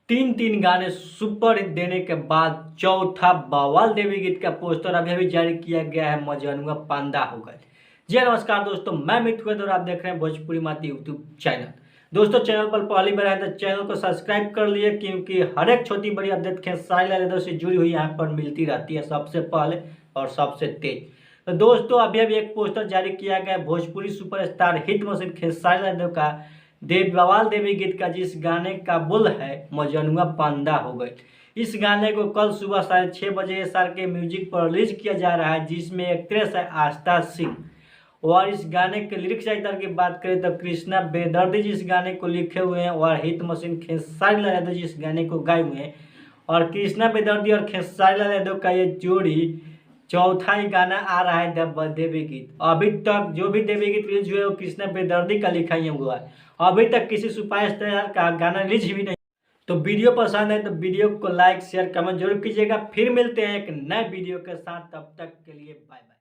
तीन तीन गाने सुपर हिट देने के बाद चौथा बवाल देवी गीत का पोस्टर अभी अभी जारी किया गया है। मजनुआ पांडा हो गए। जी नमस्कार दोस्तों, मैं मिठू और आप देख रहे हैं भोजपुरी माती यूट्यूब चैनल। दोस्तों चैनल पर पहली बार आए तो चैनल को सब्सक्राइब कर लिए, क्योंकि हर एक छोटी बड़ी अपडेट खेसारी लाल यादव से जुड़ी हुई यहाँ पर मिलती रहती है सबसे पहले और सबसे तेज। तो दोस्तों अभी अभी एक पोस्टर जारी किया गया Bhojpuri superstar hit machine Khesari Lal Yadav का बवाल देवी गीत का, जिस गाने का बोल है मजनुआ पांडा हो गए। इस गाने को कल सुबह 6:30 SR के म्यूजिक पर रिलीज किया जा रहा है, जिसमें एक्ट्रेस है आस्था सिंह। और इस गाने के लिरिक्स राइटर की बात करें तो कृष्णा बेदर्दी जिस गाने को लिखे हुए हैं और हिट मशीन खेसारी लाल यादव जिस गाने को गाए हुए हैं। और कृष्णा बेदर्दी और खेसारी लाल यादव का ये जोड़ी चौथा ही गाना आ रहा है देवी गीत। अभी तक जो भी देवी गीत रिलीज हुए वो कृष्णा बेदर्दी का लिखा ही हुआ है। अभी तक किसी सुपरस्टार का गाना रिलीज भी नहीं। तो वीडियो पसंद है तो वीडियो को लाइक शेयर कमेंट जरूर कीजिएगा। फिर मिलते हैं एक नए वीडियो के साथ, तब तक के लिए बाय बाय।